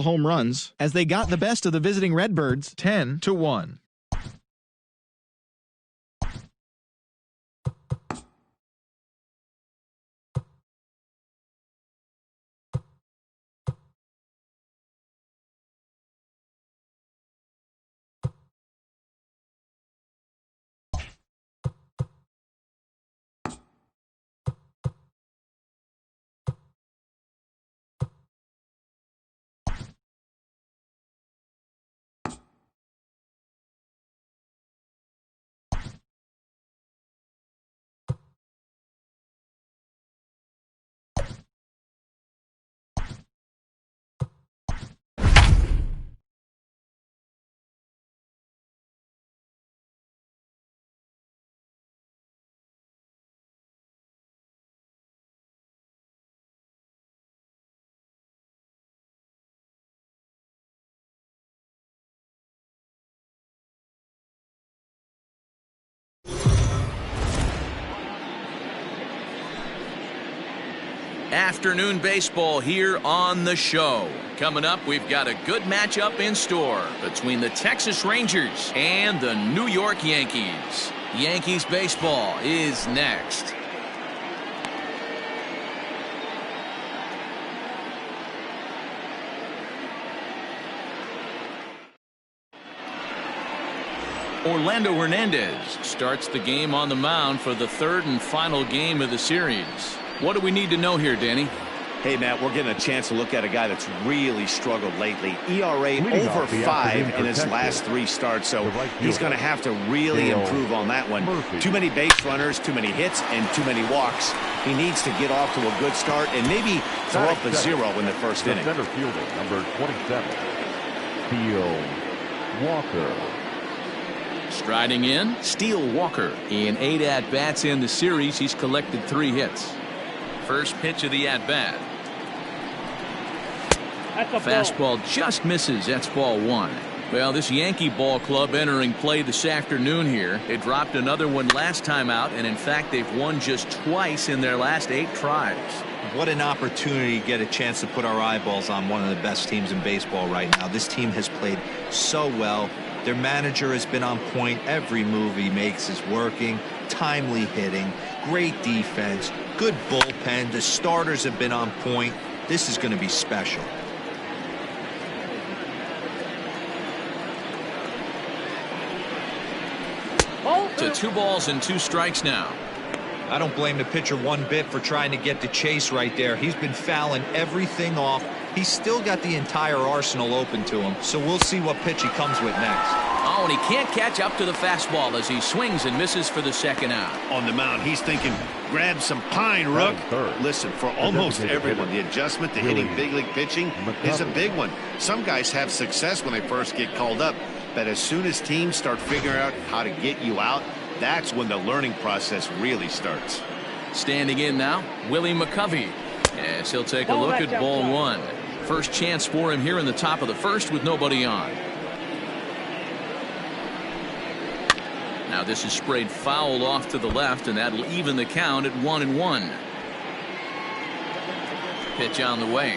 home runs as they got the best of the visiting Redbirds 10-1. Afternoon baseball here on the show. Coming up, we've got a good matchup in store between the Texas Rangers and the New York Yankees. Yankees baseball is next. Orlando Hernandez starts the game on the mound for the third and final game of the series. What do we need to know here, Danny? Hey, Matt, we're getting a chance to look at a guy that's really struggled lately. ERA over 5 in his last 3 starts, so he's going to have to really improve on that one. Too many base runners, too many hits, and too many walks. He needs to get off to a good start and maybe throw up a 0 in the first inning. Center fielder, number 27, Steele Walker. Striding in, Steele Walker. In 8 at-bats in the series, he's collected 3 hits. First pitch of the at-bat. Fastball just misses. That's ball 1. Well, this Yankee ball club entering play this afternoon here. They dropped another one last time out, and in fact, they've won just twice in their last 8 tries. What an opportunity to get a chance to put our eyeballs on one of the best teams in baseball right now. This team has played so well. Their manager has been on point. Every move he makes is working. Timely hitting, great defense, good bullpen. The starters have been on point. This is going to be special. To 2 balls and 2 strikes now. I don't blame the pitcher one bit for trying to get the chase right there. He's been fouling everything off. He's still got the entire arsenal open to him, so we'll see what pitch he comes with next. Oh, and he can't catch up to the fastball as he swings and misses for the second out. On the mound, he's thinking, grab some pine, Rook. Listen, for almost everyone, the adjustment to hitting big league pitching is a big one. Some guys have success when they first get called up, but as soon as teams start figuring out how to get you out, that's when the learning process really starts. Standing in now, Willie McCovey. Yes, he'll take a look at ball 1. First chance for him here in the top of the first with nobody on. Now this is sprayed foul off to the left, and that'll even the count at 1-1. Pitch on the way.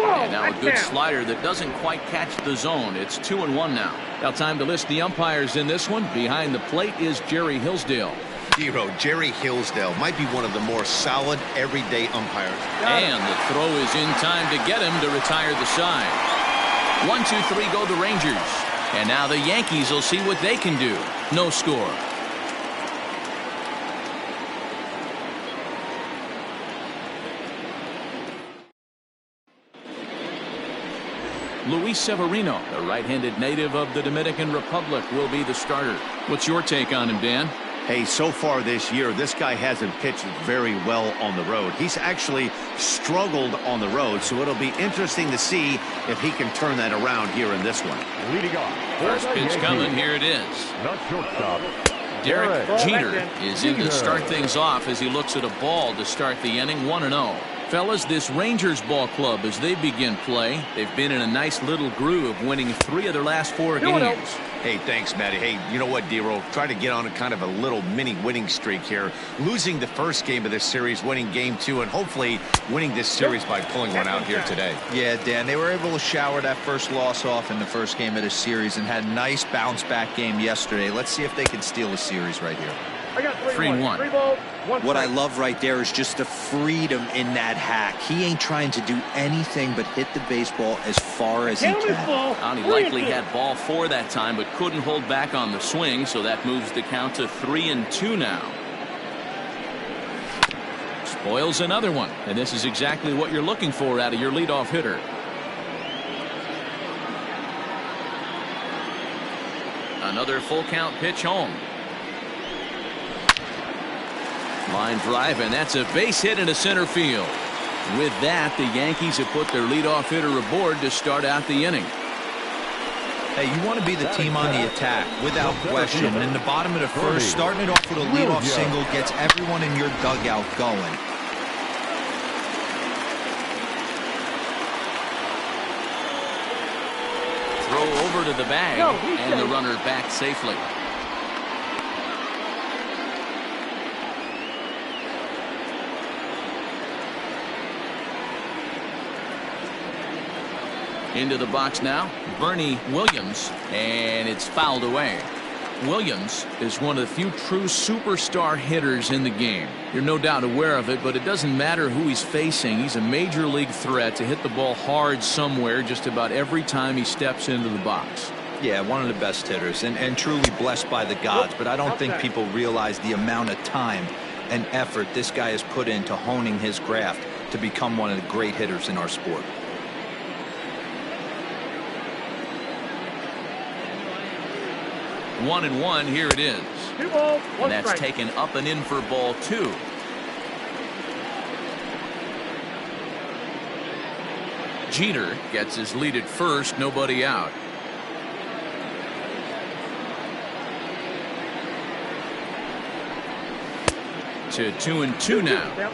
And now a good slider that doesn't quite catch the zone. It's 2-1 now. Now time to list the umpires in this one. Behind the plate is Jerry Hillsdale. Jerry Hillsdale might be one of the more solid everyday umpires. And the throw is in time to get him to retire the side. 1-2-3 go the Rangers. And now the Yankees will see what they can do. No score. Luis Severino, the right-handed native of the Dominican Republic, will be the starter. What's your take on him, Dan? Hey, so far this year, this guy hasn't pitched very well on the road. He's actually struggled on the road, so it'll be interesting to see if he can turn that around here in this one. Leading off. First pitch coming. Here it is. Not shortstop. Derek Jeter is in to start things off as he looks at a ball to start the inning. 1-0. Fellas, this Rangers ball club, as they begin play, they've been in a nice little groove, winning 3 of their last 4 games. Hey, thanks, Matty. Hey, you know what, D-Roll? Try to get on a kind of a little mini winning streak here. Losing the first game of this series, winning game 2, and hopefully winning this series by pulling one out here today. Yeah, Dan, they were able to shower that first loss off in the first game of the series and had a nice bounce-back game yesterday. Let's see if they can steal the series right here. 3-1. What I love right there is just the freedom in that hack. He ain't trying to do anything but hit the baseball as far as he can. He likely had ball 4 that time, but couldn't hold back on the swing, so that moves the count to 3-2 now. Spoils another one, and this is exactly what you're looking for out of your leadoff hitter. Another full count pitch home. Line drive, and that's a base hit into center field. With that, the Yankees have put their leadoff hitter aboard to start out the inning. Hey, you want to be the team on the attack, without question. In the bottom of the first, starting it off with a leadoff single gets everyone in your dugout going. Throw over to the bag, and the runner back safely. Into the box now, Bernie Williams, and it's fouled away. Williams is one of the few true superstar hitters in the game. You're no doubt aware of it, but it doesn't matter who he's facing. He's a major league threat to hit the ball hard somewhere just about every time he steps into the box. Yeah, one of the best hitters and truly blessed by the gods, but I don't think people realize the amount of time and effort this guy has put into honing his craft to become one of the great hitters in our sport. 1-1, here it is. And that's taken up and in for ball 2. Jeter gets his lead at first, nobody out. To 2-2 now.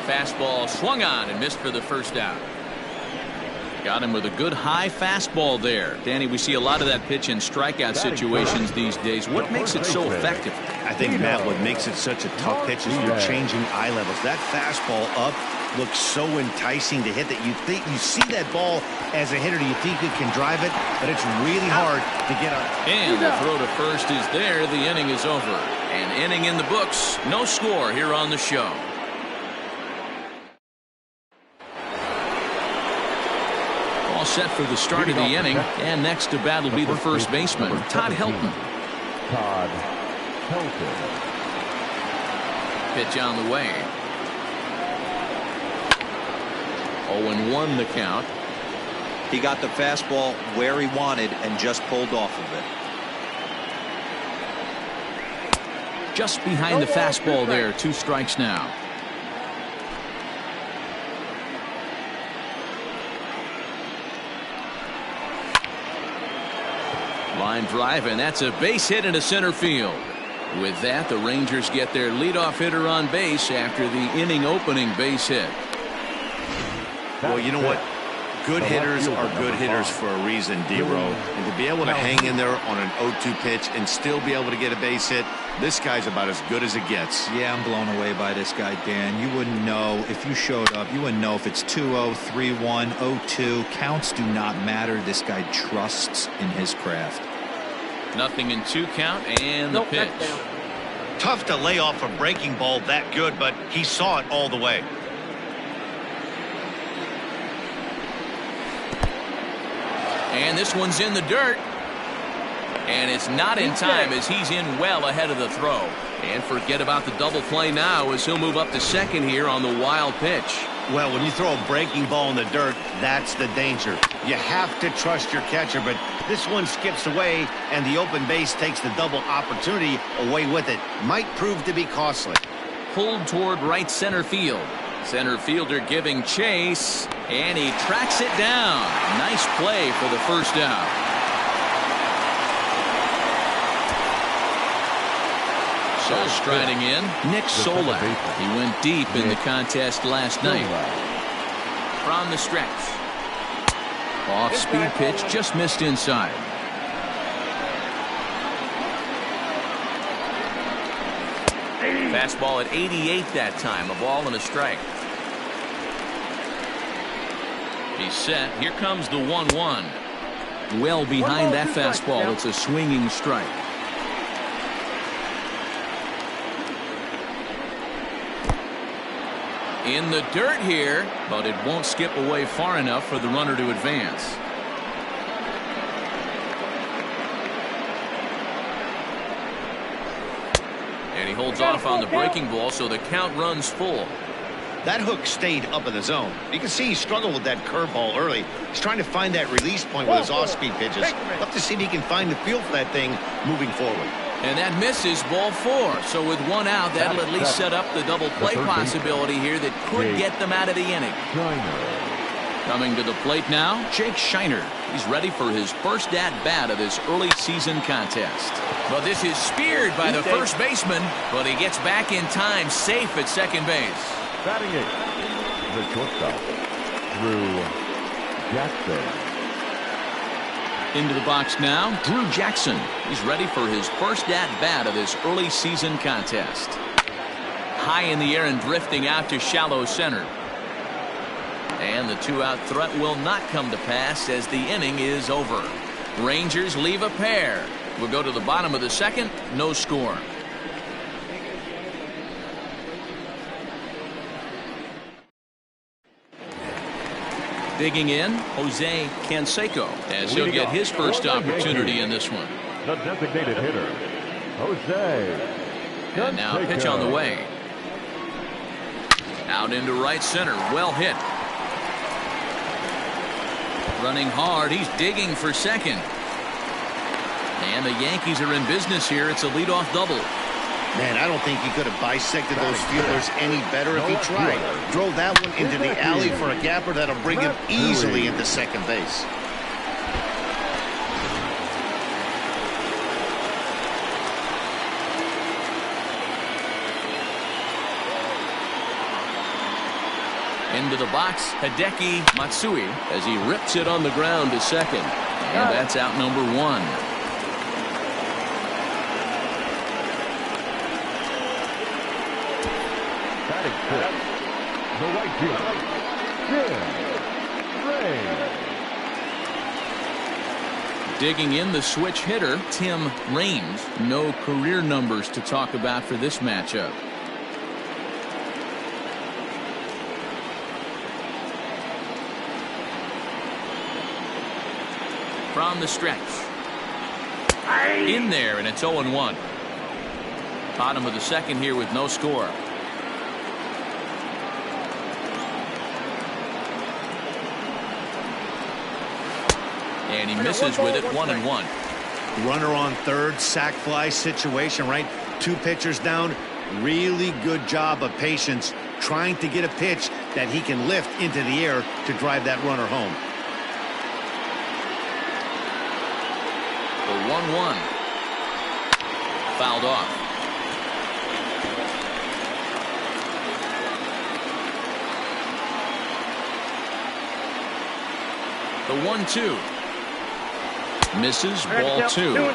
Fastball swung on and missed for the first out. Got him with a good high fastball there. Danny, we see a lot of that pitch in strikeout situations these days. What makes it so effective? I think, Matt, what makes it such a tough pitch is you're changing eye levels. That fastball up looks so enticing to hit that you see that ball as a hitter, you think you can drive it, but it's really hard to get on. And the throw to first is there. The inning is over. An inning in the books. No score here on the show. All set for the start of the inning, and next to bat will be the first baseman, Todd Helton. Pitch on the way. 0-1 the count. He got the fastball where he wanted and just pulled off of it. Just behind the fastball there. 2 strikes now. Line drive, and that's a base hit into center field. With that, the Rangers get their leadoff hitter on base after the inning opening base hit. Well, you know what? Good hitters are good hitters for a reason, D-Row. And to be able to hang in there on an 0-2 pitch and still be able to get a base hit, this guy's about as good as it gets. Yeah, I'm blown away by this guy, Dan. You wouldn't know if you showed up. You wouldn't know if it's 2-0, 3-1, 0-2. Counts do not matter. This guy trusts in his craft. 0-2 count, and the pitch. Tough to lay off a breaking ball that good, but he saw it all the way. And this one's in the dirt. And it's not in time as he's in well ahead of the throw. And forget about the double play now as he'll move up to second here on the wild pitch. Well, when you throw a breaking ball in the dirt, that's the danger. You have to trust your catcher, but this one skips away, and the open base takes the double opportunity away with it. Might prove to be costly. Pulled toward right center field. Center fielder giving chase, and he tracks it down. Nice play for the first down. So striding in, Nick Solak. He went deep in the contest last night. From the stretch. Off-speed pitch, just missed inside. Fastball at 88 that time, a ball and a strike. He's set. Here comes the 1-1. Well behind that fastball. It's a swinging strike. In the dirt here, but it won't skip away far enough for the runner to advance. And he holds off on the breaking ball, so the count runs full. That hook stayed up in the zone. You can see he struggled with that curveball early. He's trying to find that release point with his off-speed pitches. Love to see if he can find the feel for that thing moving forward. And that misses, ball 4. So with one out, that'll at least set up the double play possibility here that could get them out of the inning. Coming to the plate now, Jake Shiner. He's ready for his first at-bat of this early season contest. But this is speared by the first baseman, but he gets back in time, safe at second base. Batting it, the shortstop, Drew Jackson. Into the box now, Drew Jackson. He's ready for his first at-bat of this early season contest. High in the air and drifting out to shallow center. And the two-out threat will not come to pass as the inning is over. Rangers leave a pair. We'll go to the bottom of the second, no score. Digging in, Jose Canseco, as he'll get his first opportunity in this one. The designated hitter, Jose. And now a pitch on the way. Out into right center, well hit. Running hard, he's digging for second. And the Yankees are in business here. It's a leadoff double. Man, I don't think he could have bisected those fielders any better if he tried. Drove that one into the alley for a gapper that'll bring him easily into second base. Into the box, Hideki Matsui as he rips it on the ground to second. And that's out number 1. The right fielder, Tim Raines. Digging in the switch hitter, Tim Raines. No career numbers to talk about for this matchup. From the stretch. In there, and it's 0-1. Bottom of the second here with no score. And he misses with it, 1-1. Runner on third, sac fly situation, right? 2 pitchers down. Really good job of patience, trying to get a pitch that he can lift into the air to drive that runner home. The 1-1. Fouled off. The 1-2. Misses, ball 2. The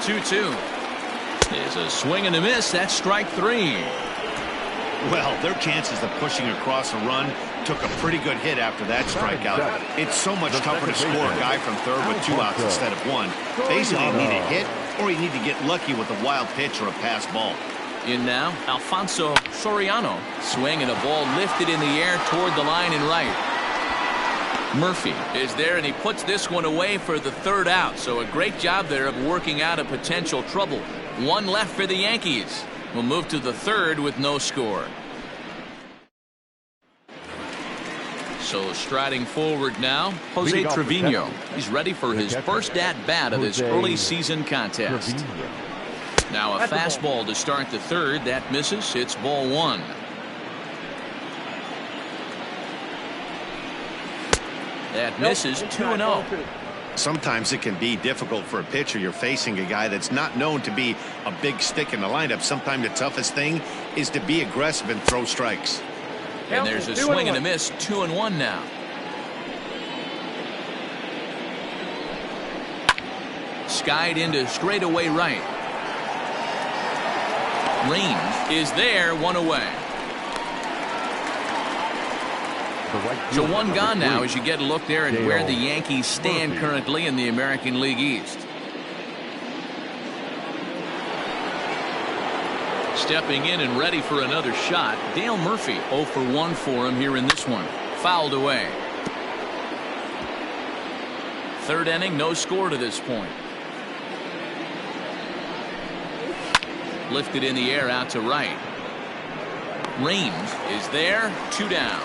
2-2 is a swing and a miss. That's strike 3. Well, their chances of pushing across a run took a pretty good hit after that strikeout. It's so much tougher to score a guy from third with 2 outs instead of 1. Basically, you need a hit or you need to get lucky with a wild pitch or a pass ball. In now, Alfonso Soriano. Swing and a ball lifted in the air toward the line and right. Murphy is there, and he puts this one away for the third out. So a great job there of working out a potential trouble. 1 left for the Yankees. We'll move to the third with no score. So striding forward now, Jose Trevino. He's ready for his first at-bat of this early season contest. Now a fastball to start the third. That misses. It's ball one. That misses. 2-0. Sometimes it can be difficult for a pitcher. You're facing a guy that's not known to be a big stick in the lineup. Sometimes the toughest thing is to be aggressive and throw strikes. And there's a swing and a miss. 2-1 now. Skied into straightaway right. Range is there. One away. So one gone now as you get a look there at where the Yankees stand currently in the American League East. Stepping in and ready for another shot, Dale Murphy. 0 for 1 for him here in this one. Fouled away. Third inning, no score to this point. Lifted in the air out to right. Range is there. 2 down.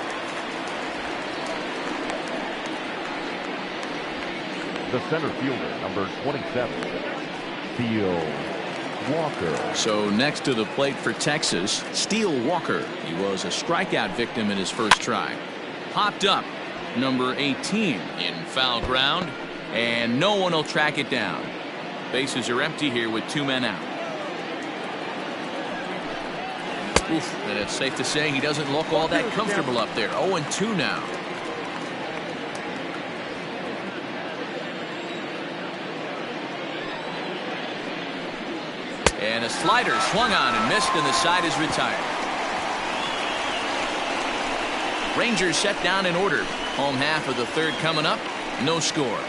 The center fielder, number 27, Steele Walker. So next to the plate for Texas, Steele Walker. He was a strikeout victim in his first try. Popped up, number 18 in foul ground, and no one will track it down. Bases are empty here with 2 men out. Oof, and it's safe to say he doesn't look all that comfortable up there. 0-2 now. And a slider swung on and missed, and the side is retired. Rangers set down in order. Home half of the third coming up. No score.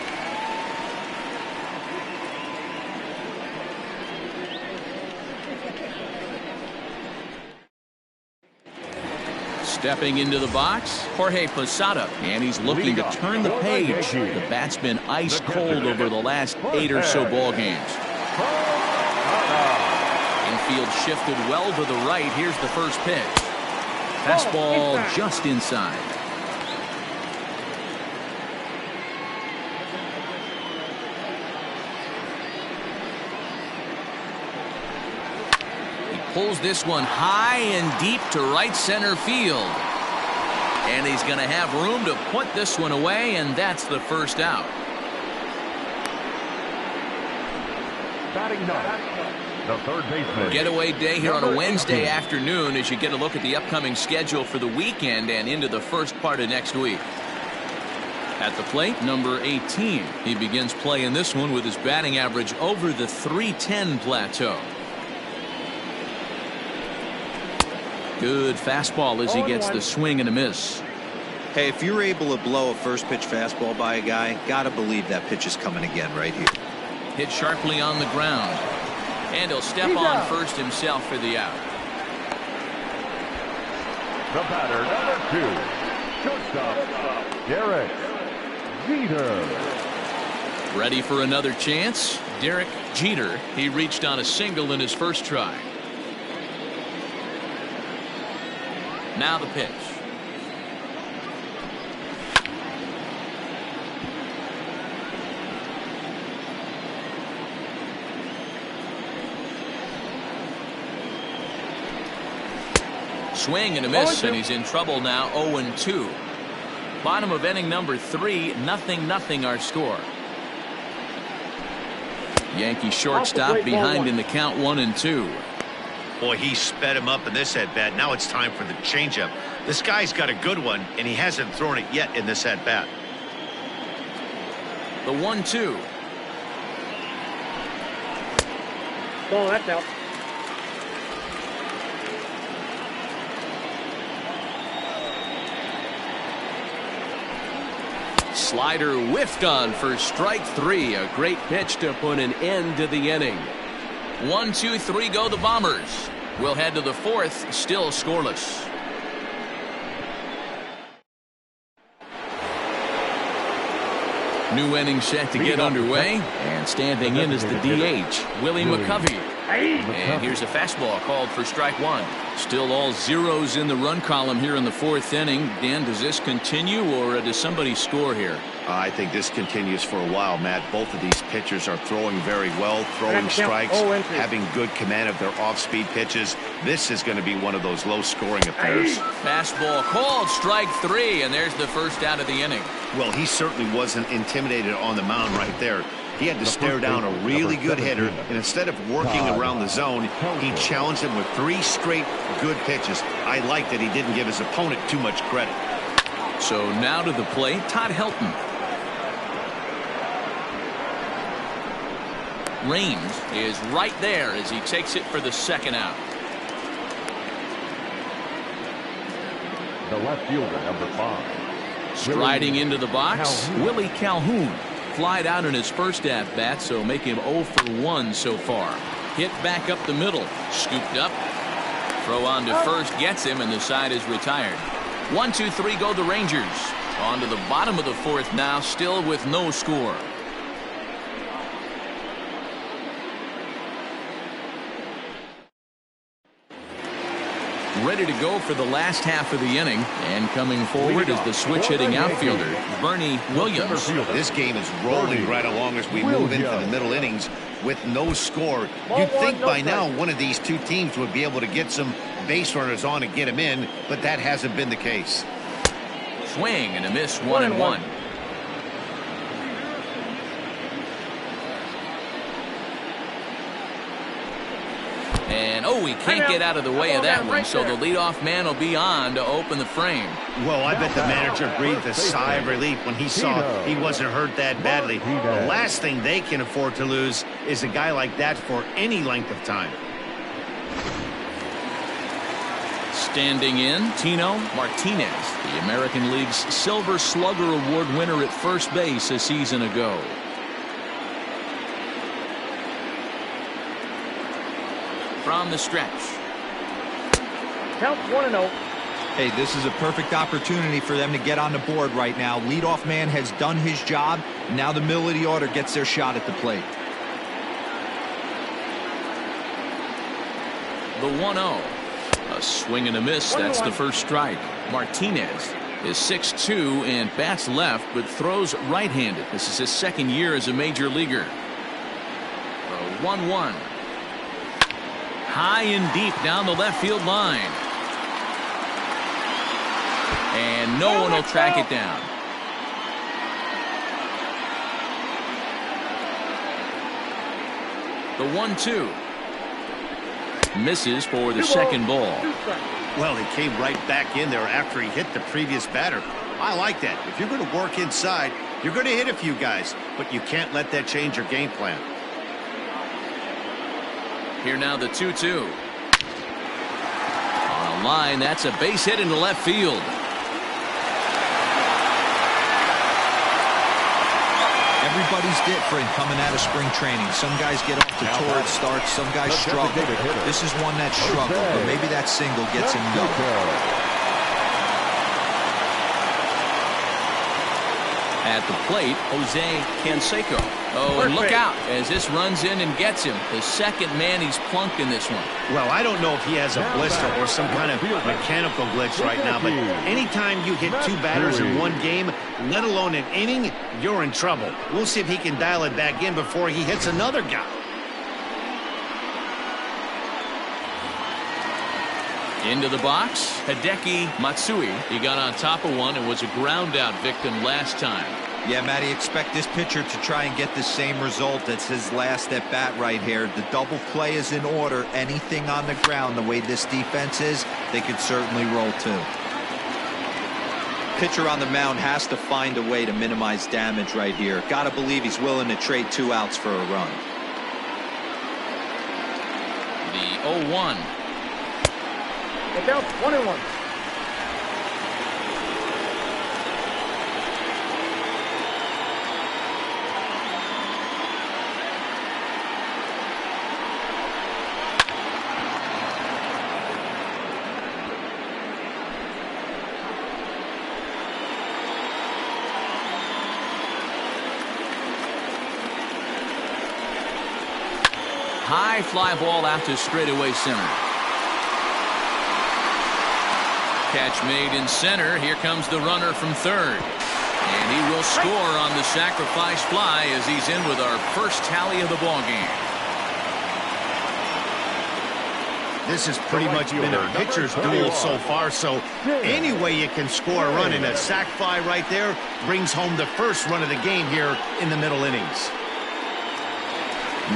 Stepping into the box, Jorge Posada, and he's looking to turn the page. The bat's been ice cold over the last 8 or so ball games. Infield shifted well to the right. Here's the first pitch. Fastball just inside. He pulls this one high and deep to right center field. And he's going to have room to put this one away, and that's the first out. Batting ninth, the third baseman. Getaway day here on a Wednesday afternoon as you get a look at the upcoming schedule for the weekend and into the first part of next week. At the plate, number 18. He begins play in this one with his batting average over the .310 plateau. Good fastball as he gets the swing and a miss. Hey, if you're able to blow a first pitch fastball by a guy, gotta believe that pitch is coming again right here. Hit sharply on the ground. And he'll step on first himself for the out. The batter, number 2, shortstop, Derek Jeter. Ready for another chance? Derek Jeter. He reached on a single in his first try. Now the pitch. Swing and a miss, and he's in trouble now. 0-2. Bottom of inning number 3. 0-0 our score. Yankee shortstop behind in the count. 1-2. Boy, he sped him up in this at-bat. Now it's time for the changeup. This guy's got a good one, and he hasn't thrown it yet in this at-bat. The 1-2. Oh, that's out. Slider whiffed on for strike 3. A great pitch to put an end to the inning. 1, 2, 3 go the Bombers. We'll head to the 4th, still scoreless. New inning set to get underway, and standing in is the DH, Willie McCovey. And here's a fastball called for strike one. Still all zeros in the run column here in the fourth inning. Dan, does this continue or does somebody score here? I think this continues for a while, Matt. Both of these pitchers are throwing very well, throwing strikes, having good command of their off-speed pitches. This is going to be one of those low-scoring affairs. Fastball called, strike three, and there's the first out of the inning. Well, he certainly wasn't intimidated on the mound right there. He had to stare down a really good hitter, and instead of working around the zone, he challenged him with 3 straight good pitches. I like that he didn't give his opponent too much credit. So now to the plate, Todd Helton. Raines is right there as he takes it for the second out. The left fielder, number 5. Striding into the box, Willie Calhoun. Flied out in his first at-bat, so make him 0 for 1 so far. Hit back up the middle, scooped up. Throw on to first gets him, and the side is retired. 1, 2, 3 go the Rangers. On to the bottom of the fourth now, still with no score. Ready to go for the last half of the inning, and coming forward is the switch-hitting outfielder, Bernie Williams. This game is rolling right along as we move into the middle innings with no score. You'd think by now one of these two teams would be able to get some base runners on and get them in, but that hasn't been the case. Swing and a miss, 1-1. And he can't get out of the way of that one, so the leadoff man will be on to open the frame. Well, I bet the manager breathed a sigh of relief when he saw he wasn't hurt that badly. The last thing they can afford to lose is a guy like that for any length of time. Standing in, Tino Martinez, the American League's Silver Slugger Award winner at first base a season ago. From the stretch. Count 1-0. Hey, this is a perfect opportunity for them to get on the board right now. Leadoff man has done his job. Now the middle of the order gets their shot at the plate. The 1-0. A swing and a miss. That's the first strike. Martinez is 6'2" and bats left, but throws right-handed. This is his second year as a major leaguer. The 1-1. High and deep down the left field line. And no one will track it down. The 1-2. Misses for the second ball. Well, he came right back in there after he hit the previous batter. I like that. If you're going to work inside, you're going to hit a few guys, but you can't let that change your game plan. Here now the 2-2. On a line, that's a base hit into left field. Everybody's different coming out of spring training. Some guys get off to torrid starts, some guys struggle. This is one that struggled, but maybe that single gets him going. At the plate, Jose Canseco. And look out as this runs in and gets him. The second man he's plunked in this one. Well, I don't know if he has a blister or some kind of mechanical glitch right now, but anytime you hit 2 batters in one game, let alone an inning, you're in trouble. We'll see if he can dial it back in before he hits another guy. Into the box, Hideki Matsui. He got on top of one and was a ground out victim last time. Yeah, Matty, expect this pitcher to try and get the same result as his last at bat right here. The double play is in order. Anything on the ground, the way this defense is, they could certainly roll too. Pitcher on the mound has to find a way to minimize damage right here. Gotta believe he's willing to trade 2 outs for a run. The 0-1. Look out, 1-1. High fly ball out to straightaway center. Catch made in center. Here comes the runner from third. And he will score on the sacrifice fly as he's in with our first tally of the ball game. This has pretty much been a pitcher's duel so far, so any way you can score a run, in a sac fly right there brings home the first run of the game here in the middle innings.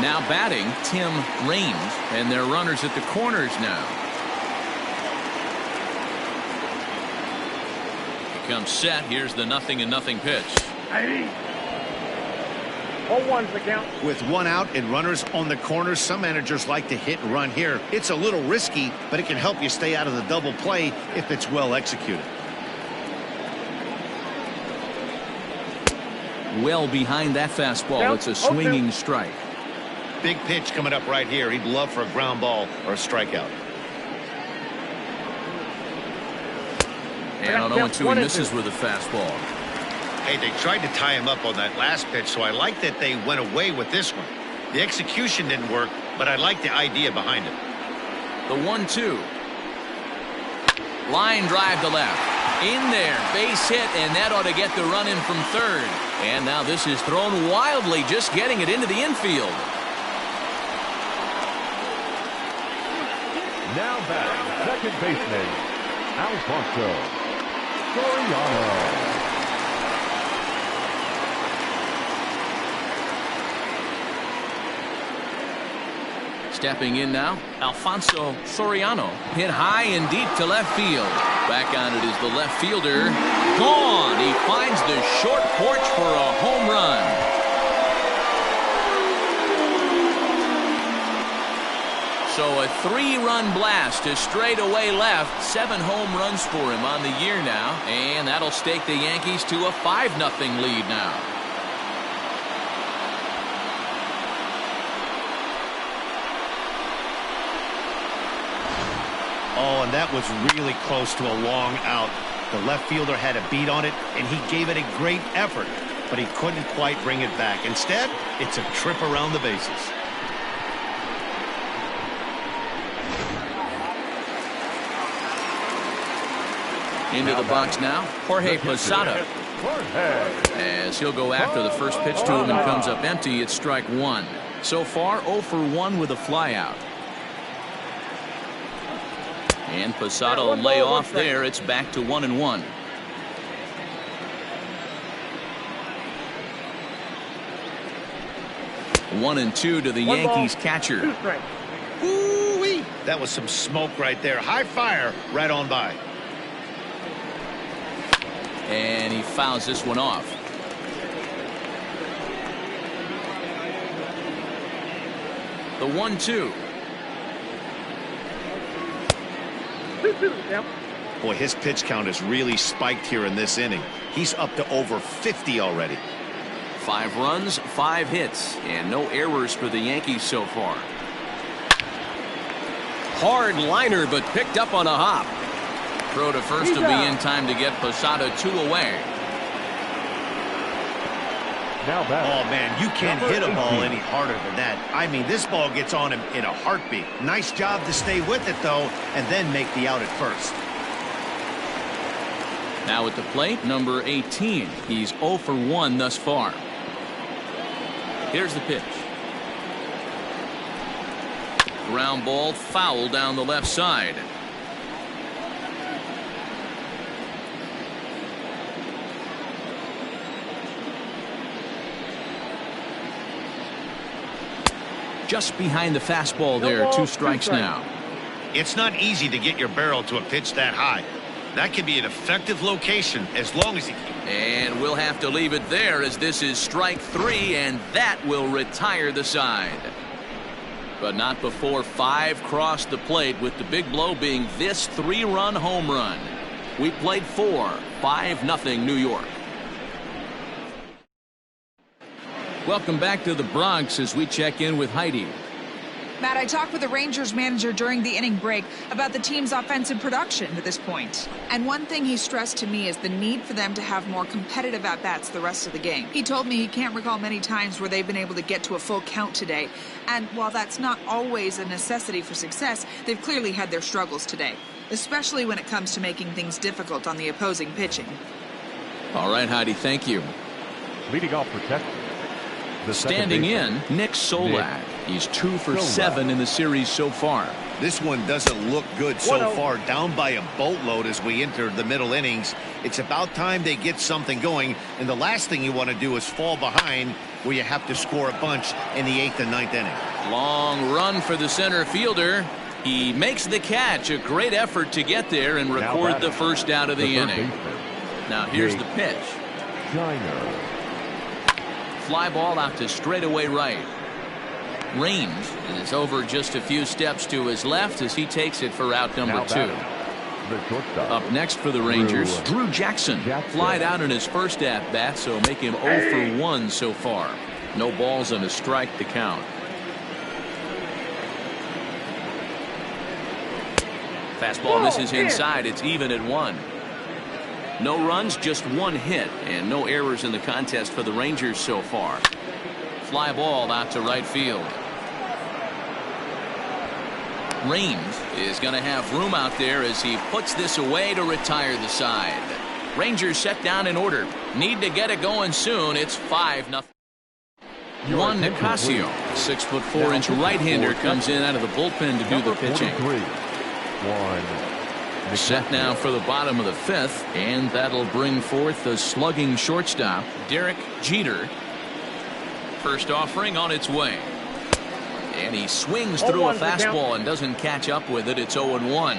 Now batting, Tim Raines, and their runners at the corners now. He comes set. Here's the 0-0 pitch. 0-1's the count. With one out and runners on the corners, some managers like to hit and run here. It's a little risky, but it can help you stay out of the double play if it's well executed. Well behind that fastball. It's a swinging strike. Big pitch coming up right here. He'd love for a ground ball or a strikeout. And on 0-2 he misses with a fastball. Hey, they tried to tie him up on that last pitch, so I like that they went away with this one. The execution didn't work, but I like the idea behind it. The 1-2. Line drive to left. In there. Base hit, and that ought to get the run in from third. And now this is thrown wildly, just getting it into the infield. Now batting, second baseman, Alfonso Soriano. Stepping in now, Alfonso Soriano. Hit high and deep to left field. Back on it is the left fielder. Gone! He finds the short porch for a home run. So a 3-run blast to straightaway left. 7 home runs for him on the year now. And that'll stake the Yankees to a 5-0 lead now. Oh, and that was really close to a long out. The left fielder had a beat on it, and he gave it a great effort, but he couldn't quite bring it back. Instead, it's a trip around the bases. Into the box now, Jorge Posada. As he'll go after the first pitch to him and comes up empty, it's strike 1. So far, 0 for 1 with a flyout. And Posada will lay off there. It's back to 1-1. One and two to the Yankees catcher. Ooh-wee. That was some smoke right there. High fire right on by. And he fouls this one off. The 1-2. Boy, his pitch count has really spiked here in this inning. He's up to over 50 already. 5 runs, 5 hits, and no errors for the Yankees so far. Hard liner, but picked up on a hop. Throw to first will be in time to get Posada 2 away. Oh, man, you can't hit a ball any harder than that. I mean, this ball gets on him in a heartbeat. Nice job to stay with it, though, and then make the out at first. Now at the plate, number 18. He's 0 for 1 thus far. Here's the pitch. Ground ball, foul down the left side. Just behind the fastball there. 2 strikes now. It's not easy to get your barrel to a pitch that high. That can be an effective location as long as he can. And we'll have to leave it there as this is strike 3, and that will retire the side. But not before 5 cross the plate, with the big blow being this 3-run home run. We played 4, 5-0 New York. Welcome back to the Bronx as we check in with Heidi. Matt, I talked with the Rangers manager during the inning break about the team's offensive production to this point. And one thing he stressed to me is the need for them to have more competitive at-bats the rest of the game. He told me he can't recall many times where they've been able to get to a full count today. And while that's not always a necessity for success, they've clearly had their struggles today, especially when it comes to making things difficult on the opposing pitching. All right, Heidi, thank you. Leading off protection. Standing in, Nick Solak. He's 2 for 7 in the series so far. This one doesn't look good so far, down by a boatload as we enter the middle innings. It's about time they get something going, and the last thing you want to do is fall behind where you have to score a bunch in the 8th and 9th inning. Long run for the center fielder. He makes the catch. A great effort to get there and record the first out of the inning. Now here's the pitch. Fly ball out to straightaway right. Range is over just a few steps to his left as he takes it for out number 2. Up next for the Rangers, Drew Jackson. Flied out in his first at-bat, so make him 0 for 1 so far. No balls and a strike to count. Fastball misses inside. It's even at 1. No runs, just 1 hit, and no errors in the contest for the Rangers so far. Fly ball out to right field. Raines is going to have room out there as he puts this away to retire the side. Rangers set down in order. Need to get it going soon. It's 5-0. Juan Nicasio, 6'4" right-hander, comes in out of the bullpen to do the pitching. Set now for the bottom of the 5th, and that'll bring forth the slugging shortstop, Derek Jeter. First offering on its way. And he swings through a fastball and doesn't catch up with it. It's 0-1.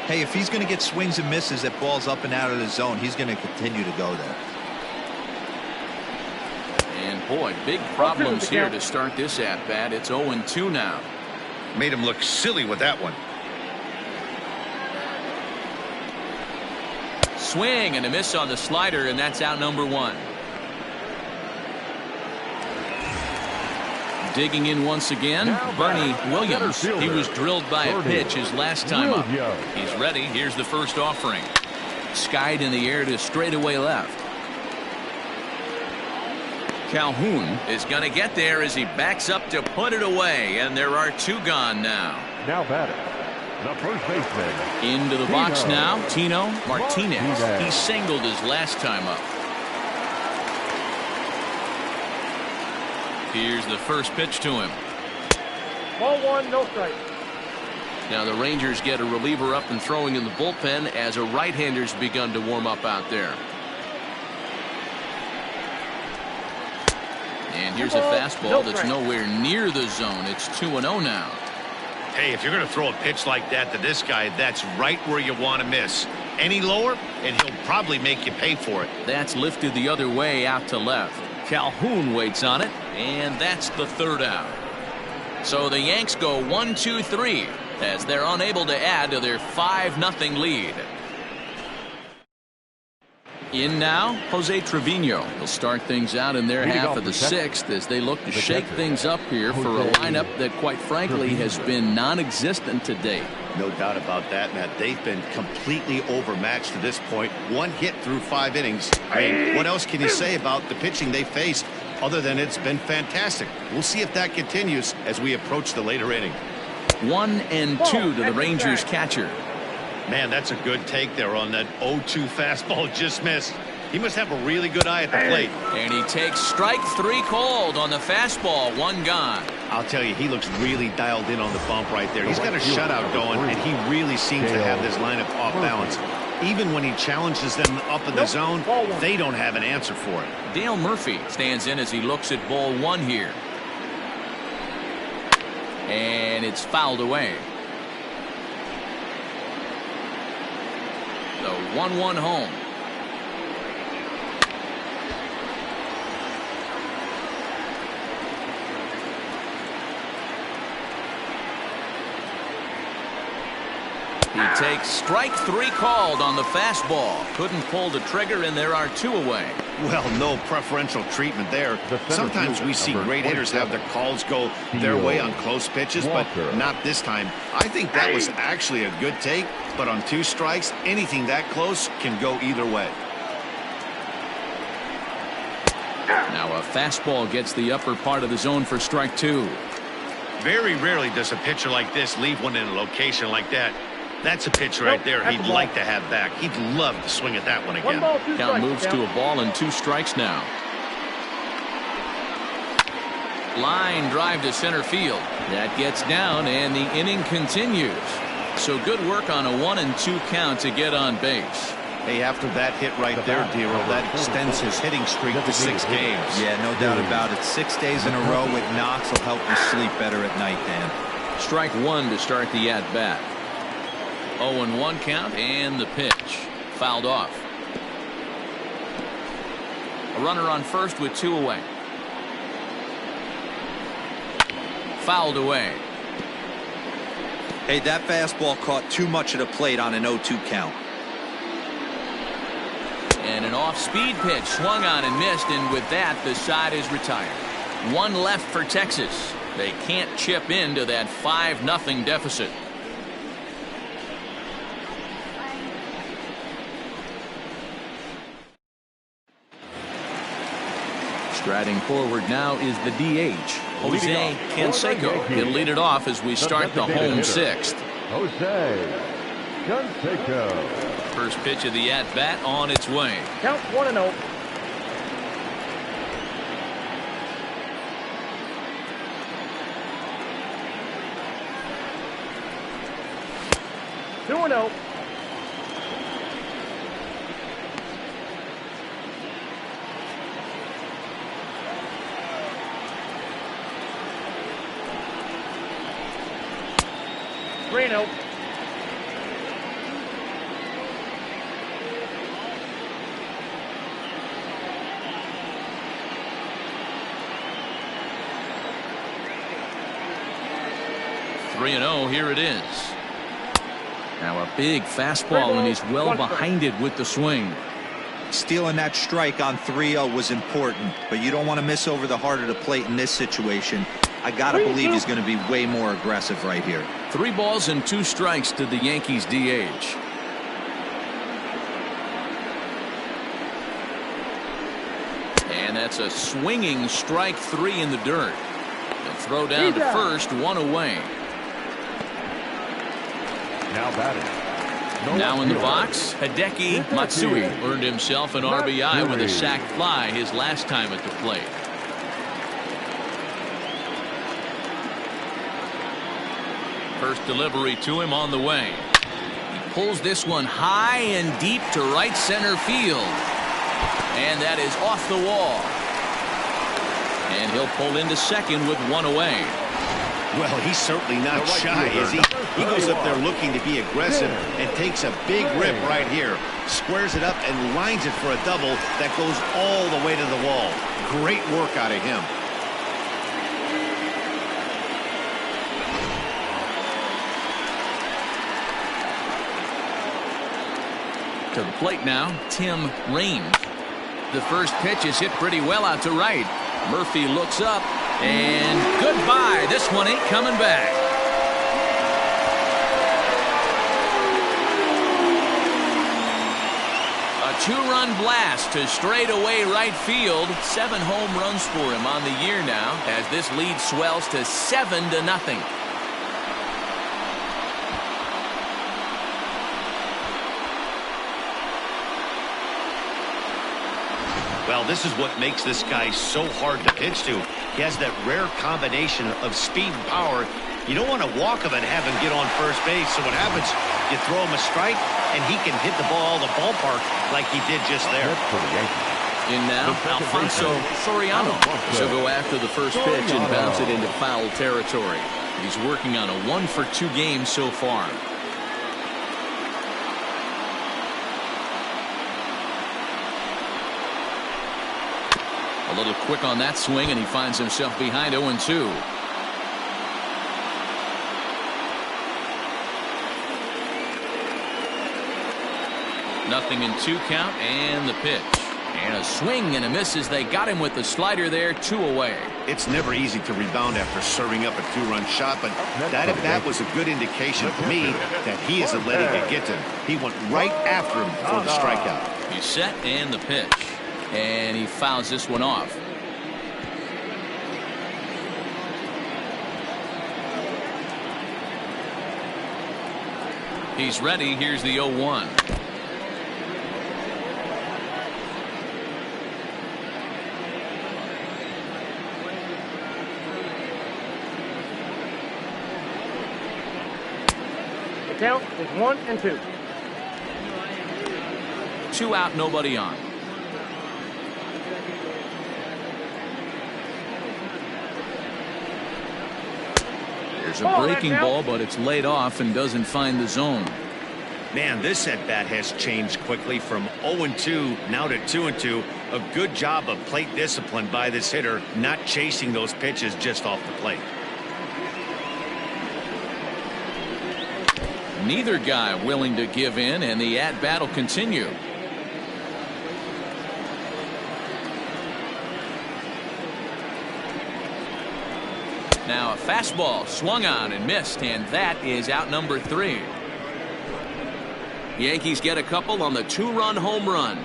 Hey, if he's going to get swings and misses at balls up and out of the zone, he's going to continue to go there. And boy, big problems here to start this at-bat. It's 0-2 now. Made him look silly with that one. Swing and a miss on the slider, and that's out number 1. Digging in once again, Bernie Williams. He was drilled by a pitch his last time up. He's ready. Here's the first offering. Skied in the air to straightaway left. Calhoun is going to get there as he backs up to put it away, and there are 2 gone now. Now batting, the first baseman. Into the box now, Tino Martinez. He singled his last time up. Here's the first pitch to him. Ball 1, no strike. Now the Rangers get a reliever up and throwing in the bullpen as a right-hander's begun to warm up out there. And here's a fastball that's nowhere near the zone. It's 2-0 now. Hey, if you're going to throw a pitch like that to this guy, that's right where you want to miss. Any lower, and he'll probably make you pay for it. That's lifted the other way out to left. Calhoun waits on it, and that's the 3rd out. So the Yanks go 1-2-3 as they're unable to add to their 5-0 lead. In now, Jose Trevino. He'll start things out in their half of the 6th as they look to shake things up here for a lineup that, quite frankly, has been non-existent to date. No doubt about that, Matt. They've been completely overmatched to this point. 1 hit through 5 innings. I mean, what else can you say about the pitching they faced other than it's been fantastic? We'll see if that continues as we approach the later inning. 1-2 to the Rangers catcher. Man, that's a good take there on that 0-2 fastball just missed. He must have a really good eye at the plate. And he takes strike 3 called on the fastball. 1 gone. I'll tell you, he looks really dialed in on the bump right there. He's got a shutout going, and he really seems to have this lineup off balance. Even when he challenges them up in the zone, they don't have an answer for it. Dale Murphy stands in as he looks at ball 1 here. And it's fouled away. The 1-1 home. He takes strike 3 called on the fastball. Couldn't pull the trigger, and there are 2 away. Well, no preferential treatment there. Sometimes we see great hitters have their calls go their way on close pitches, but not this time. I think that was actually a good take, but on 2 strikes, anything that close can go either way. Now a fastball gets the upper part of the zone for strike 2. Very rarely does a pitcher like this leave one in a location like that. That's a pitch right there he'd like to have back. He'd love to swing at that one again. Count moves to a ball and 2 strikes now. Line drive to center field. That gets down and the inning continues. So good work on a 1-2 count to get on base. Hey, after that hit right there, Dero, that extends his hitting streak to 6 games. Yeah, no doubt about it. 6 days in a row with knocks will help you sleep better at night, Dan. Strike 1 to start the at-bat. 0-1 count and the pitch. Fouled off. A runner on first with 2 away. Fouled away. Hey, that fastball caught too much of the plate on an 0-2 count. And an off-speed pitch swung on and missed, and with that the side is retired. 1 left for Texas. They can't chip into that 5-0 deficit. Striding forward now is the DH, Jose Canseco. He'll lead it off as we start the home 6th. Jose Canseco. First pitch of the at-bat on its way. Count 1-0. Two and 0. Reno. Three and 0. Here it is. Now a big fastball, and he's well behind it with the swing. Stealing that strike on 3-0 was important, but you don't want to miss over the heart of the plate in this situation. I gotta believe he's going to be way more aggressive right here. 3 balls and 2 strikes to the Yankees DH. And that's a swinging strike 3 in the dirt. The throw down to first, 1 away. Now batting. Now in the box, Hideki Matsui earned himself an RBI with a sac fly his last time at the plate. First delivery to him on the way. He pulls this one high and deep to right center field. And that is off the wall. And he'll pull into second with 1 away. Well, he's certainly not shy, is he? He goes up there looking to be aggressive and takes a big rip right here. Squares it up and lines it for a double that goes all the way to the wall. Great work out of him. To the plate now, Tim Raines. The first pitch is hit pretty well out to right. Murphy looks up, and goodbye. This one ain't coming back. A 2-run blast to straightaway right field. 7 home runs for him on the year now as this lead swells to 7-0. Well, this is what makes this guy so hard to pitch to. He has that rare combination of speed and power. You don't want to walk him and have him get on first base. So what happens, you throw him a strike, and he can hit the ball the ballpark like he did just there. In now, Alfonso Soriano. She'll go after the first pitch and bounce it into foul territory. He's working on a 1-for-2 game so far. A little quick on that swing, and he finds himself behind 0-2. Nothing in 2 count, and the pitch. And a swing and a miss as they got him with the slider there, 2 away. It's never easy to rebound after serving up a 2-run shot, but that at bat was a good indication to me that he isn't letting it get to him. He went right after him for the strikeout. He's set and the pitch. And he fouls this one off. He's ready. Here's the 0-1. The count is 1-2. 2 out, nobody on. There's a breaking ball, but it's laid off and doesn't find the zone. Man, this at-bat has changed quickly from 0-2 now to 2-2. A good job of plate discipline by this hitter, not chasing those pitches just off the plate. Neither guy willing to give in, and the at-bat will continue. Now a fastball swung on and missed, and that is out number 3. Yankees get a couple on the 2-run home run.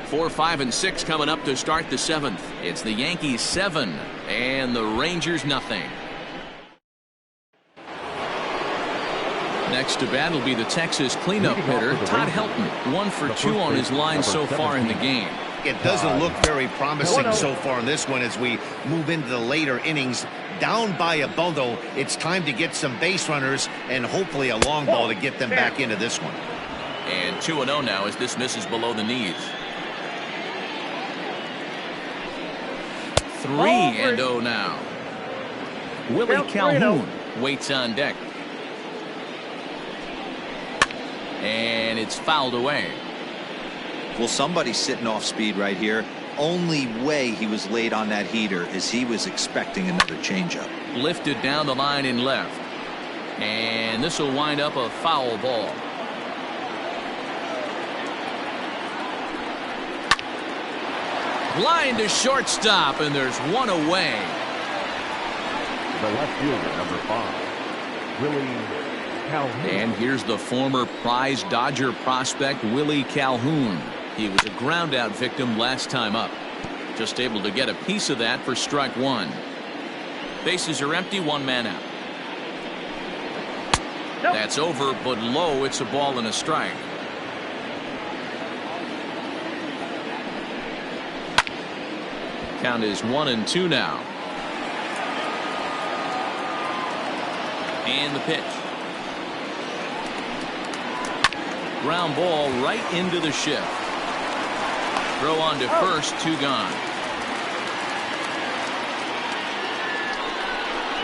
4, 5, and 6 coming up to start the 7th. It's the Yankees 7 and the Rangers nothing. Next to bat will be the Texas cleanup hitter, Todd Helton. 1 for 2 on his line so far in the game. It doesn't look very promising so far in this one as we move into the later innings. Down by a bundle, it's time to get some base runners and hopefully a long ball to get them back into this one. And 2-0 now as this misses below the knees. 3-0 now. Willie Calhoun waits on deck. And it's fouled away. Well, somebody's sitting off speed right here. Only way he was late on that heater is he was expecting another changeup. Lifted down the line in left. And this will wind up a foul ball. Line to shortstop, and there's 1 away. The left fielder, number 5, Willie Calhoun. And here's the former prize Dodger prospect, Willie Calhoun. He was a ground-out victim last time up. Just able to get a piece of that for strike 1. Bases are empty, 1 man out. That's over, but low. It's a ball and a strike. Count is 1-2 now. And the pitch. Ground ball right into the shift. Throw on to first, 2 gone.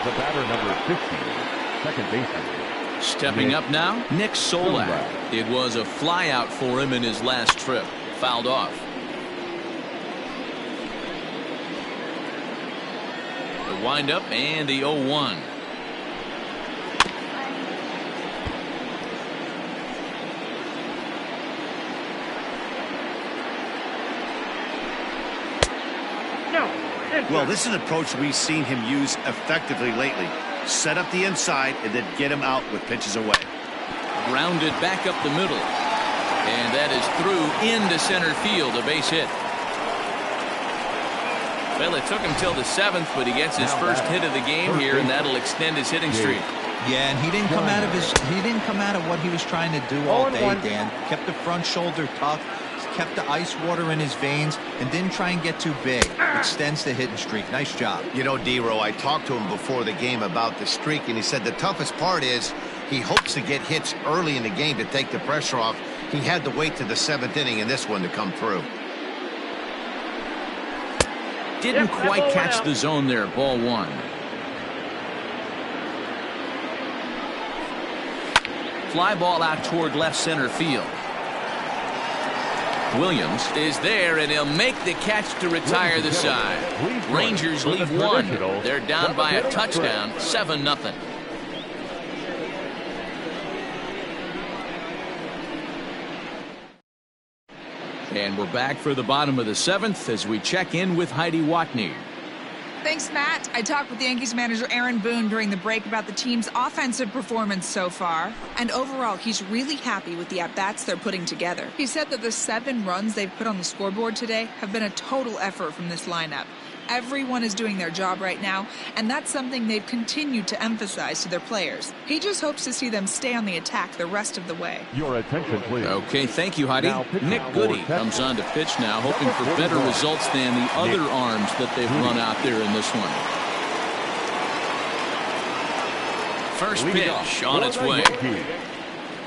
The batter, number 15, second baseman. Stepping up now, Nick Solak. It was a flyout for him in his last trip. Fouled off. The windup and the 0-1. Well, this is an approach we've seen him use effectively lately. Set up the inside and then get him out with pitches away. Grounded back up the middle. And that is through into center field, a base hit. Well, it took him till the 7th, but he gets his first hit of the game here, and that'll extend his hitting streak. Yeah, and he didn't come out of what he was trying to do all day, Dan. Kept the front shoulder tucked, kept the ice water in his veins, and didn't try and get too big. Extends the hitting streak. Nice job. You know, D-Row, I talked to him before the game about the streak, and he said the toughest part is he hopes to get hits early in the game to take the pressure off. He had to wait to the 7th inning in this one to come through. Didn't quite catch the zone there. Ball 1. Fly ball out toward left center field. Williams is there, and he'll make the catch to retire the side. Rangers leave 1. They're down by a touchdown, 7-0. And we're back for the bottom of the 7th as we check in with Heidi Watney. Thanks, Matt. I talked with the Yankees manager Aaron Boone during the break about the team's offensive performance so far. And overall, he's really happy with the at-bats they're putting together. He said that the 7 runs they've put on the scoreboard today have been a total effort from this lineup. Everyone is doing their job right now, and that's something they've continued to emphasize to their players. He just hopes to see them stay on the attack the rest of the way. Your attention, please. Okay, thank you, Heidi. Nick Goody comes on to pitch now, hoping for better results than the other arms that they've run out there in this one. First pitch on its way.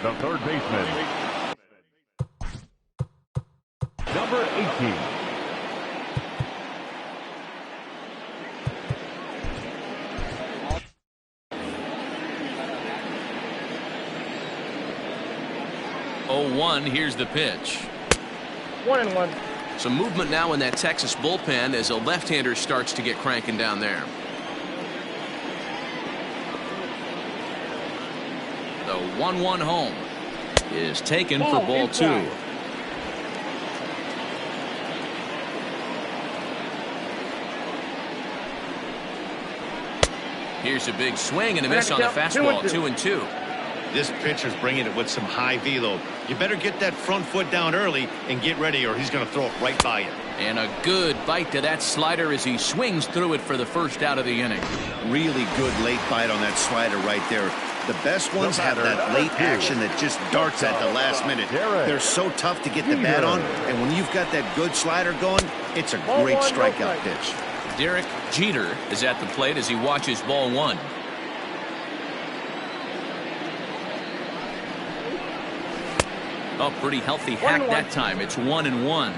The third baseman, number 18. Here's the pitch. 1-1. Some movement now in that Texas bullpen as a left-hander starts to get cranking down there. The 1-1 home is taken for ball 2. Here's a big swing and a miss on the fastball. 2-2. This pitcher's bringing it with some high velo. You better get that front foot down early and get ready, or he's going to throw it right by you. And a good bite to that slider as he swings through it for the first out of the inning. Really good late bite on that slider right there. The best ones have that late action that just darts at the last minute. They're so tough to get the bat on, and when you've got that good slider going, it's a great strikeout pitch. Derek Jeter is at the plate as he watches ball 1. Oh, pretty healthy hack that time. It's 1-1.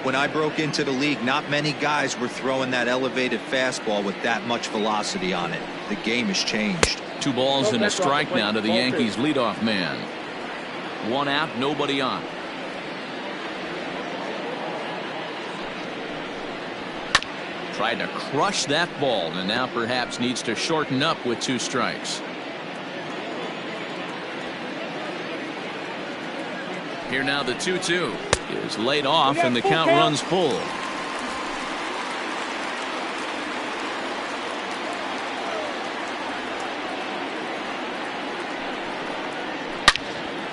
When I broke into the league, not many guys were throwing that elevated fastball with that much velocity on it. The game has changed. 2 balls and a strike now to the Yankees leadoff man. 1 out, nobody on. Tried to crush that ball and now perhaps needs to shorten up with 2 strikes. Here now the 2-2 is laid off and the count runs full.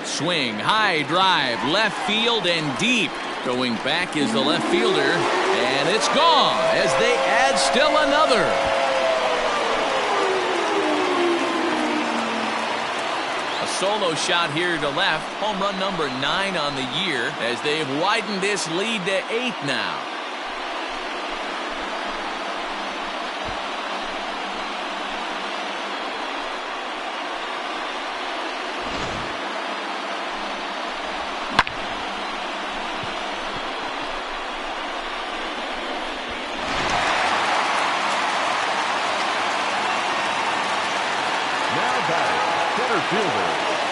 Swing, high drive, left field and deep. Going back is the left fielder, and it's gone as they add still another. Solo shot here to left. Home run number 9 on the year as they've widened this lead to 8 now.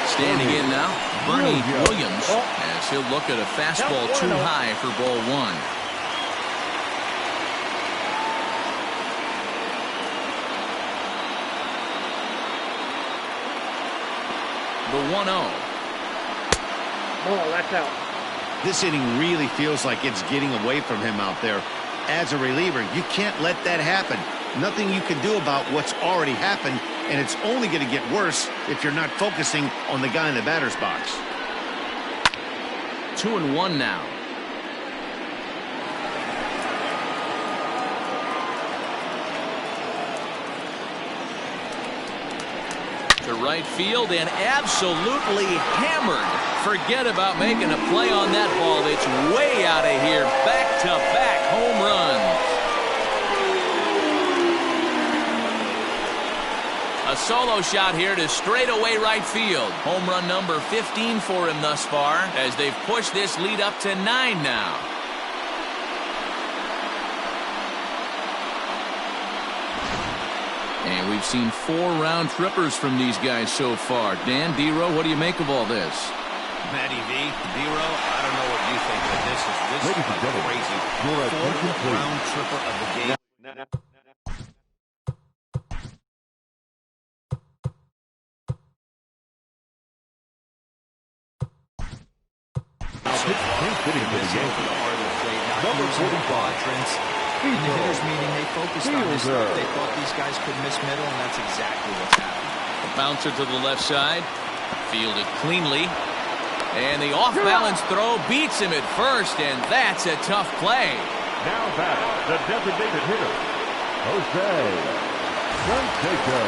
Standing in now, Bernie Williams, as he'll look at a fastball too high for ball 1. The 1-0. Ball, that's out. This inning really feels like it's getting away from him out there. As a reliever, you can't let that happen. Nothing you can do about what's already happened, and it's only going to get worse if you're not focusing on the guy in the batter's box. 2-1 now. To right field and absolutely hammered. Forget about making a play on that ball. It's way out of here. Back-to-back home runs. A solo shot here to straightaway right field. Home run number 15 for him thus far as they've pushed this lead up to 9 now. And we've seen 4 round trippers from these guys so far. Dan, D-Row, what do you make of all this? Matty V, D-Row, I don't know what you think, but this is crazy. 4th round tripper of the game. Hitting for the Yankees. Number 45. In the hitters meeting, they focused on this. They thought these guys could miss middle, and that's exactly what's happened. A bouncer to the left side. Fielded cleanly. And the off-balance throw beats him at first, and that's a tough play. Now back, the designated hitter, Jose Canseco.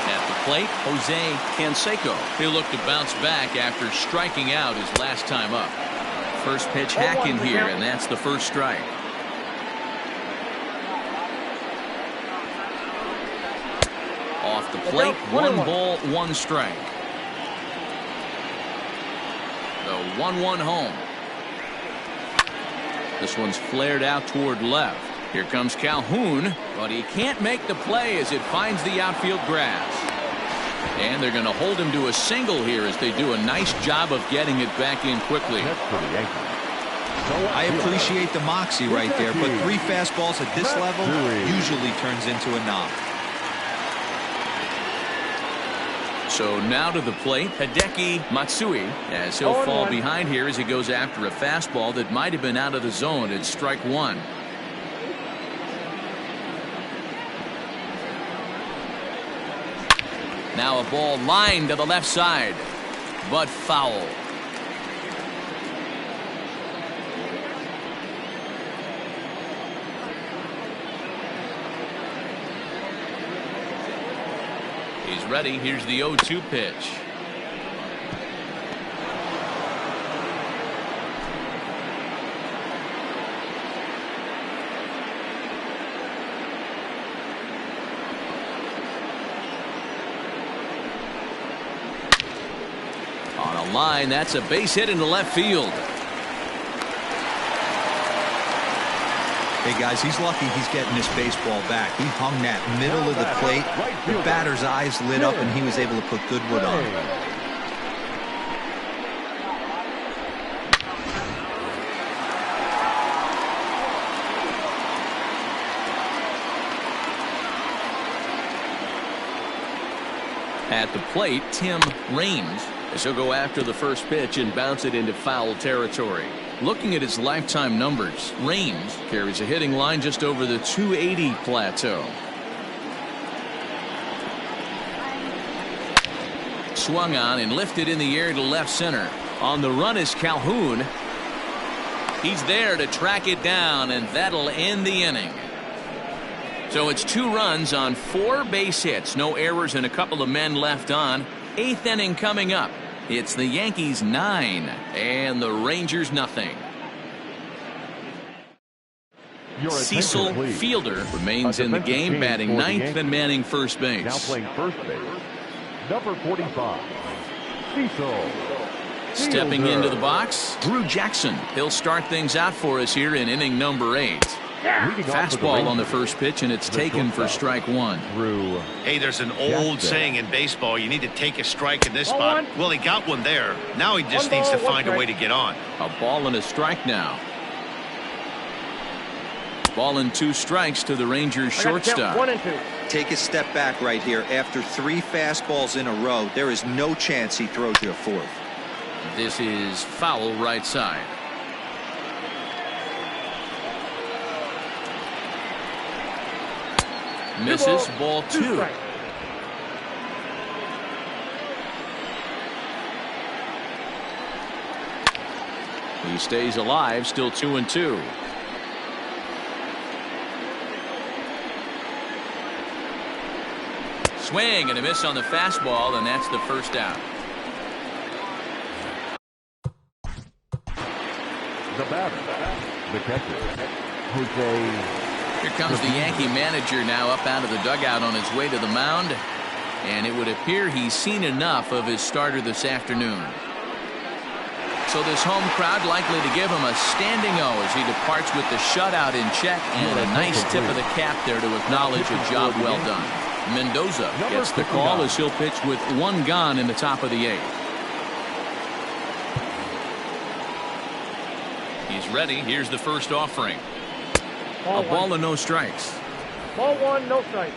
At the plate, Jose Canseco. He'll look to bounce back after striking out his last time up. First pitch hack in here, and that's the first strike. Off the plate, 1 ball, 1 strike. The 1-1 home. This one's flared out toward left. Here comes Calhoun, but he can't make the play as it finds the outfield grass. And they're going to hold him to a single here as they do a nice job of getting it back in quickly. I appreciate the moxie right there, but 3 fastballs at this level usually turns into a knock. So now to the plate, Hideki Matsui, as he'll fall behind here as he goes after a fastball that might have been out of the zone. It's strike 1. Now a ball lined to the left side, but foul. He's ready. Here's the 0-2 pitch. On a line, that's a base hit into left field. Hey guys, he's lucky he's getting this baseball back. He hung that middle of the plate. The batter's eyes lit up and he was able to put good wood on. At the plate, Tim Raines, as he'll go after the first pitch and bounce it into foul territory. Looking at his lifetime numbers, Raines carries a hitting line just over the 280 plateau. Swung on and lifted in the air to left center. On the run is Calhoun. He's there to track it down, and that'll end the inning. So it's 2 runs on 4 base hits, no errors, and a couple of men left on. 8th inning coming up. It's the Yankees 9 and the Rangers nothing. Cecil Fielder remains in the game, batting 9th and manning first base. Now playing first base, number 45, Cecil. Stepping into the box, Drew Jackson. He'll start things out for us here in inning number 8. Fastball on the first pitch, and it's taken for strike 1. Hey, there's an old saying in baseball, you need to take a strike in this spot. Well, he got one there. Now he just needs to find a way to get on. A ball and a strike now. Ball and 2 strikes to the Rangers shortstop. 1 and 2. Take a step back right here. After 3 fastballs in a row, there is no chance he throws you a 4th. This is foul right side. Misses, ball 2. He stays alive, still 2-2. Swing and a miss on the fastball, and that's the first out. The batter, the catcher, Jose. Here comes the Yankee manager now up out of the dugout on his way to the mound, and it would appear he's seen enough of his starter this afternoon. So this home crowd likely to give him a standing O as he departs with the shutout in check and a nice tip of the cap there to acknowledge a job well done. Mendoza gets the call as he'll pitch with 1 gone in the top of the 8th. He's ready. Here's the first offering. A ball and no strikes. Ball 1, no strikes.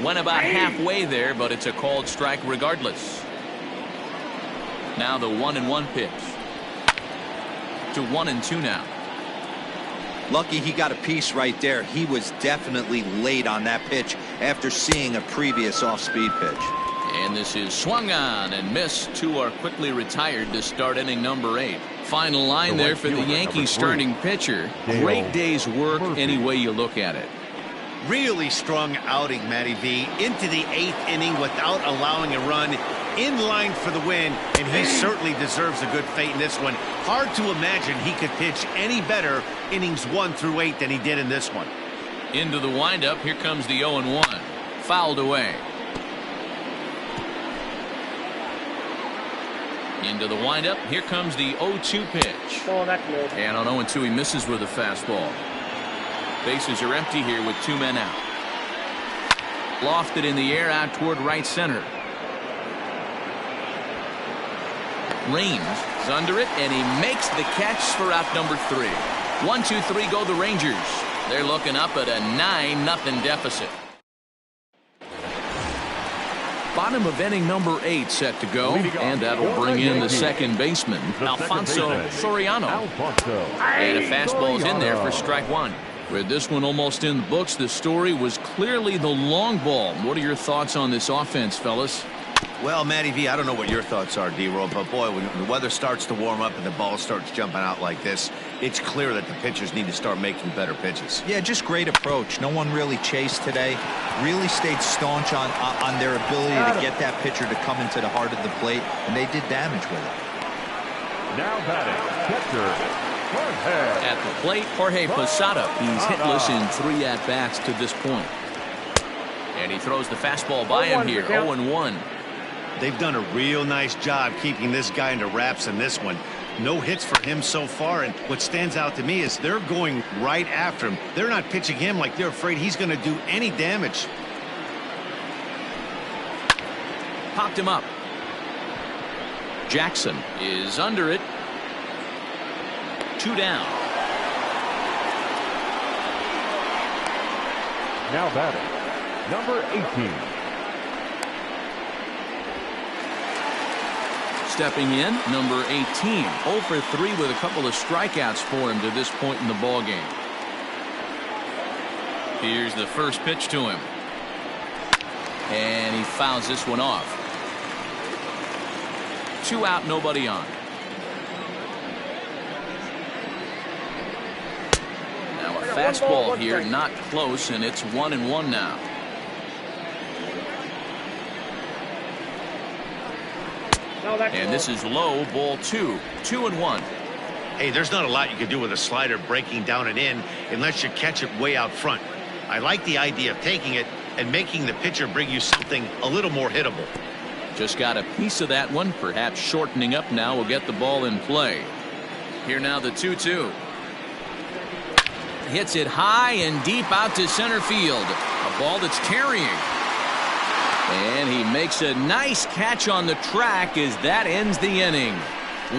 Went about halfway there, but it's a called strike regardless. Now the 1-1 pitch. To 1-2 now. Lucky he got a piece right there. He was definitely late on that pitch after seeing a previous off-speed pitch. And this is swung on and missed. Two are quickly retired to start inning number 8. Final line there for the Yankees starting pitcher. Great day's work any way you look at it. Really strong outing, Matty V. Into the 8th inning without allowing a run. In line for the win, and he certainly deserves a good fate in this one. Hard to imagine he could pitch any better innings 1 through 8 than he did in this one. Into the windup. Here comes the 0-1. Fouled away. Into the windup. Here comes the 0-2 pitch. Oh, that's good. And on 0-2 he misses with a fastball. Bases are empty here with 2 men out. Lofted in the air out toward right center. Range is under it, and he makes the catch for out number 3. 1-2-3 go the Rangers. They're looking up at a 9-0 deficit. Bottom of inning number 8 set to go, and that'll bring in the second baseman, Alfonso Soriano. And a fastball's in there for strike 1. With this one almost in the books, the story was clearly the long ball. What are your thoughts on this offense, fellas? Well, Matty V, I don't know what your thoughts are, D-Roll, but boy, when the weather starts to warm up and the ball starts jumping out like this, it's clear that the pitchers need to start making better pitches. Yeah, just great approach. No one really chased today. Really stayed staunch on their ability to get that pitcher to come into the heart of the plate, and they did damage with it. Now batting, catcher, Jorge. At the plate, Jorge Posada. He's hitless in 3 at-bats to this point. And he throws the fastball by him here, 0-1. They've done a real nice job keeping this guy into wraps in this one. No hits for him so far, and what stands out to me is they're going right after him. They're not pitching him like they're afraid he's going to do any damage. Popped him up. Jackson is under it. 2 down. Now batting, number 18. Stepping in, number 18. 0 for 3 with a couple of strikeouts for him to this point in the ballgame. Here's the first pitch to him. And he fouls this one off. 2 out, nobody on. Now a fastball here, not close, and it's 1-1 now. And this is low, ball 2. 2-1. Hey, there's not a lot you can do with a slider breaking down and in unless you catch it way out front. I like the idea of taking it and making the pitcher bring you something a little more hittable. Just got a piece of that one, perhaps shortening up now will get the ball in play. Here now the 2-2. Hits it high and deep out to center field. A ball that's carrying. And he makes a nice catch on the track as that ends the inning.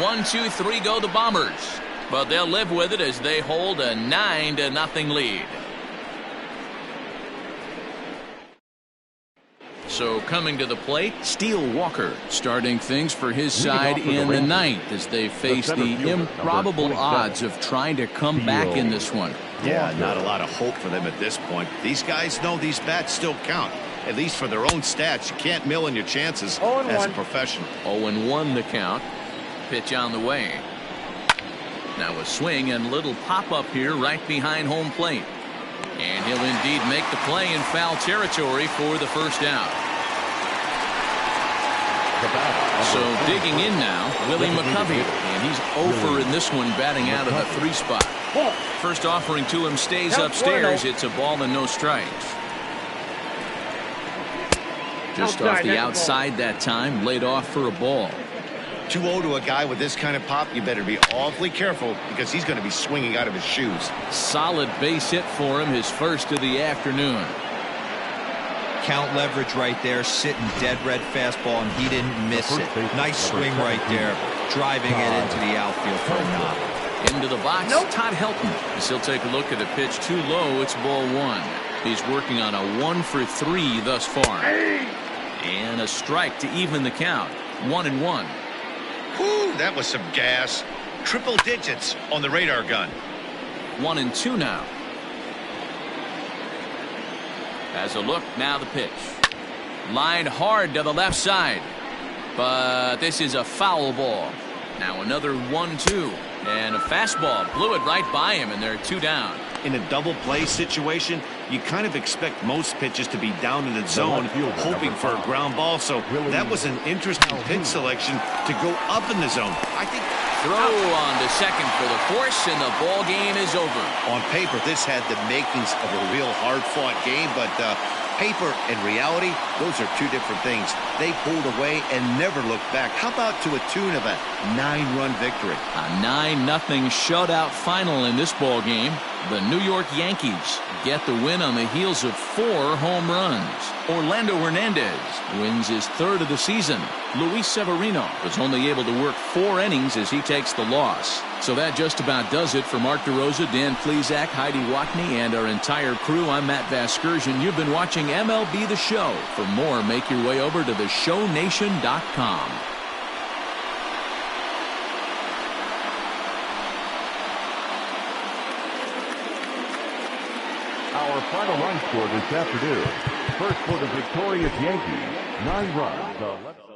1-2-3 go the Bombers. But they'll live with it as they hold a 9-0 lead. So coming to the plate, Steele Walker starting things for his side in the 9th as they face the improbable odds of trying to come back in this one. Yeah, not a lot of hope for them at this point. These guys know these bats still count. At least for their own stats. You can't mill in your chances as a professional. 0-1 the count. Pitch on the way. Now a swing and little pop-up here right behind home plate. And he'll indeed make the play in foul territory for the first out. So digging in now, Willie McCovey. And he's over in this one, batting out of the 3 spot. First offering to him stays upstairs. It's a ball and no strikes. Just off the outside that time, laid off for a ball. 2-0 to a guy with this kind of pop, you better be awfully careful because he's going to be swinging out of his shoes. Solid base hit for him, his first of the afternoon. Count leverage right there, sitting dead red fastball, and he didn't miss it. Nice swing right there, driving it into the outfield for a knock. Into the box, Todd Helton. As he'll take a look at a pitch too low, it's ball 1. He's working on a 1 for 3 thus far. And a strike to even the count. 1-1. Whew, that was some gas. Triple digits on the radar gun. 1-2 now. As a look, now the pitch. Lined hard to the left side. But this is a foul ball. Now another 1-2. And a fastball blew it right by him, and they're 2 down. In a double play situation, you kind of expect most pitches to be down in the zone, hoping for a ground ball. So that was an interesting pitch selection to go up in the zone. I think throw on to second for the force, and the ball game is over. On paper, this had the makings of a real hard-fought game, but paper and reality, those are two different things. They pulled away and never looked back. How about to a tune of a 9-run victory? A 9-0 shutout final in this ball game. The New York Yankees get the win on the heels of 4 home runs. Orlando Hernandez wins his 3rd of the season. Luis Severino was only able to work 4 innings as he takes the loss. So that just about does it for Mark DeRosa, Dan Plesac, Heidi Watney, and our entire crew. I'm Matt Vasgersian. You've been watching MLB The Show. For more, make your way over to theshownation.com. Our final run score this afternoon. First for the victorious Yankees, 9 runs.